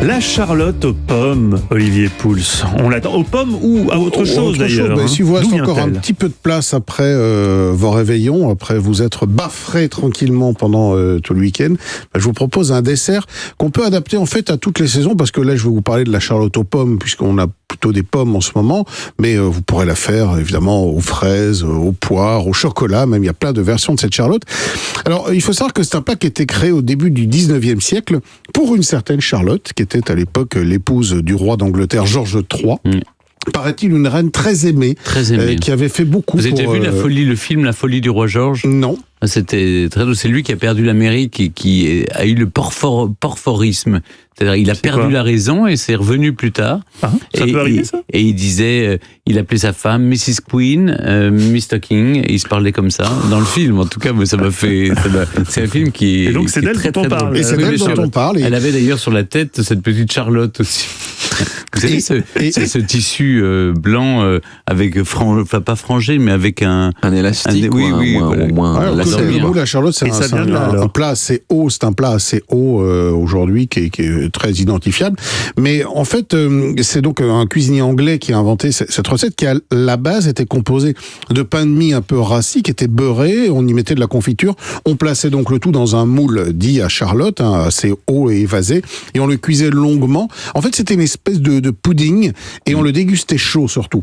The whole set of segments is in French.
La Charlotte aux pommes, Olivier Pouls. On l'attend aux pommes ou à autre chose d'ailleurs. Si vous restez encore un petit peu de place après vos réveillons, après vous être baffré tranquillement pendant tout le week-end, je vous propose un dessert qu'on peut adapter en fait à toutes les saisons, parce que là je vais vous parler de la Charlotte aux pommes puisqu'on a plutôt des pommes en ce moment, mais vous pourrez la faire évidemment aux fraises, aux poires, au chocolat, même il y a plein de versions de cette Charlotte. Alors il faut savoir que c'est un plat qui a été créé au début du 19e siècle pour une certaine Charlotte, qui était à l'époque l'épouse du roi d'Angleterre Georges III. Paraît-il une reine très aimée. Qui avait fait beaucoup. Vous avez déjà vu le film La Folie du roi Georges ? Non. C'était très drôle. C'est lui qui a perdu l'Amérique, qui a eu le porphorisme. C'est-à-dire, il a perdu la raison et c'est revenu plus tard. Ça peut arriver, ça ? Et il disait, il appelait sa femme Mrs. Queen, Mr. King, et il se parlait comme ça dans le film. En tout cas, ça m'a fait. C'est un film qui est. Et donc c'est d'elle dont on parle. Et c'est d'elle dont on parle. Elle avait d'ailleurs sur la tête cette petite Charlotte aussi. Vous savez, ce tissu blanc avec pas frangé, mais avec un élastique. Au moins. La Charlotte, c'est un plat assez haut. C'est un plat assez haut aujourd'hui qui est très identifiable. Mais en fait, c'est donc un cuisinier anglais qui a inventé cette recette qui, à la base, était composée de pain de mie un peu rassis, qui était beurré. On y mettait de la confiture. On plaçait donc le tout dans un moule dit à Charlotte, assez haut et évasé, et on le cuisait longuement. En fait, c'était une espèce de pudding, et on le dégustait chaud surtout.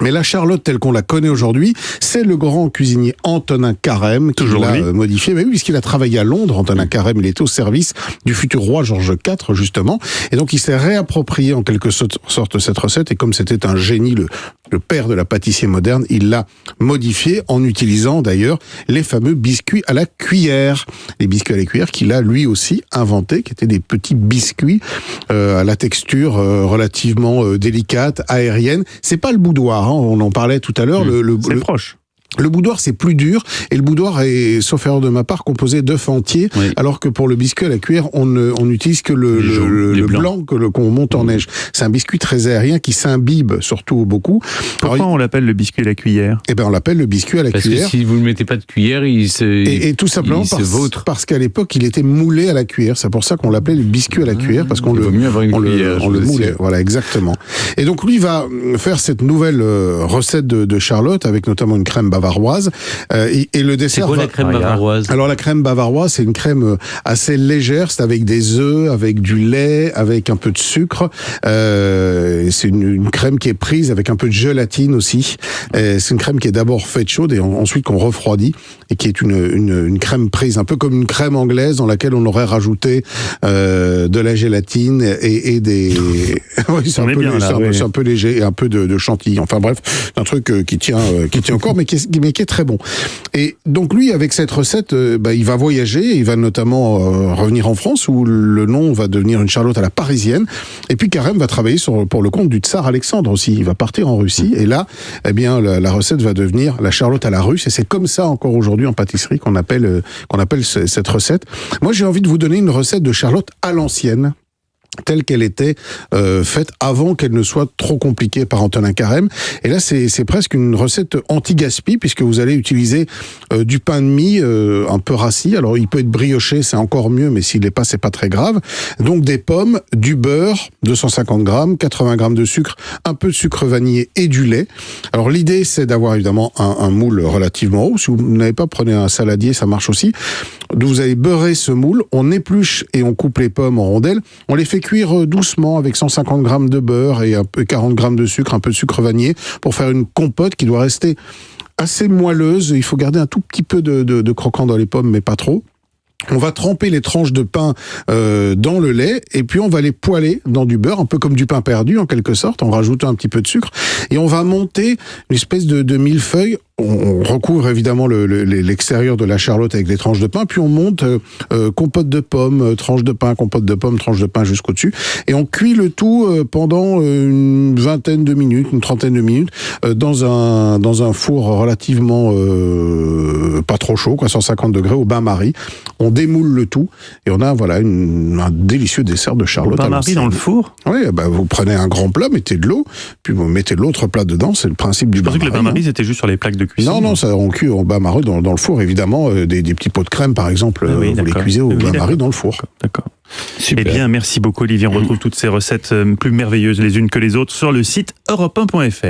Mais la Charlotte telle qu'on la connaît aujourd'hui, c'est le grand cuisinier Antonin Carême qui l'a modifié. Mais oui, puisqu'il a travaillé à Londres, Antonin Carême, il était au service du futur roi Georges IV, justement. Et donc, il s'est réapproprié en quelque sorte cette recette. Et comme c'était un génie, le père de la pâtisserie moderne, il l'a modifié en utilisant d'ailleurs les fameux biscuits à la cuillère. Les biscuits à la cuillère qu'il a lui aussi inventés, qui étaient des petits biscuits à la texture relativement délicate, aérienne. C'est pas le boudoir. On en parlait tout à l'heure. C'est proche. Le boudoir, c'est plus dur, et le boudoir est, sauf erreur de ma part, composé d'œufs entiers, alors que pour le biscuit à la cuillère, on n'utilise que le blanc qu'on monte en neige. C'est un biscuit très aérien qui s'imbibe surtout beaucoup. Pourquoi on l'appelle le biscuit à la cuillère ? Eh ben, on l'appelle le biscuit à la cuillère. Parce que si vous ne mettez pas de cuillère, et tout simplement parce qu'à l'époque, il était moulé à la cuillère. C'est pour ça qu'on l'appelait le biscuit à la cuillère, parce qu'on le moulait. Voilà, exactement. Et donc, lui va faire cette nouvelle recette de Charlotte, avec notamment une crème bavaroise. Et le dessert. C'est quoi la crème bavaroise ? Alors la crème bavaroise, c'est une crème assez légère, c'est avec des œufs, avec du lait, avec un peu de sucre. C'est une crème qui est prise avec un peu de gélatine aussi. C'est une crème qui est d'abord faite chaude et ensuite qu'on refroidit, et qui est une crème prise, un peu comme une crème anglaise dans laquelle on aurait rajouté de la gélatine et des. Oui, c'est un peu léger, et un peu de chantilly. Enfin bref, c'est un truc qui tient encore, mais qui est très bon. Et donc lui, avec cette recette, il va voyager, il va notamment revenir en France, où le nom va devenir une Charlotte à la parisienne. Et puis Carême va travailler pour le compte du tsar Alexandre aussi. Il va partir en Russie, et là, la recette va devenir la Charlotte à la russe. Et c'est comme ça encore aujourd'hui en pâtisserie qu'on appelle cette recette. Moi, j'ai envie de vous donner une recette de Charlotte à l'ancienne, telle qu'elle était faite avant qu'elle ne soit trop compliquée par Antonin Carême. Et là, c'est presque une recette anti-gaspi, puisque vous allez utiliser du pain de mie un peu rassis. Alors, il peut être brioché, c'est encore mieux, mais s'il l'est pas, c'est pas très grave. Donc, des pommes, du beurre, 250 grammes, 80 grammes de sucre, un peu de sucre vanillé et du lait. Alors, l'idée, c'est d'avoir évidemment un moule relativement haut. Si vous n'avez pas, prenez un saladier, ça marche aussi. Donc, vous allez beurrer ce moule, on épluche et on coupe les pommes en rondelles. On les fait cuire doucement avec 150 grammes de beurre et un peu 40 grammes de sucre, un peu de sucre vanillé, pour faire une compote qui doit rester assez moelleuse. Il faut garder un tout petit peu de croquant dans les pommes, mais pas trop. On va tremper les tranches de pain dans le lait, et puis on va les poêler dans du beurre, un peu comme du pain perdu en quelque sorte, en rajoutant un petit peu de sucre, et on va monter une espèce de millefeuille. On recouvre évidemment l'extérieur de la Charlotte avec des tranches de pain, puis on monte compote de pommes, tranche de pain, compote de pommes, tranche de pain jusqu'au dessus, et on cuit le tout pendant une vingtaine de minutes, une trentaine de minutes, dans un four relativement pas trop chaud, 150 degrés au bain-marie. On démoule le tout, et on a un délicieux dessert de Charlotte. Au bain-marie dans le four ? Oui, vous prenez un grand plat, mettez de l'eau, puis vous mettez l'autre plat dedans, c'est le principe du bain-marie. Je pensais que le bain-marie, c'était juste sur les plaques de cuisson. Non, ça, on cuit au bain-marie dans le four, évidemment. Des petits pots de crème, par exemple, vous les cuisez au bain-marie dans le four. D'accord. Super. Eh bien, merci beaucoup Olivier. On retrouve toutes ces recettes plus merveilleuses les unes que les autres sur le site europe1.fr.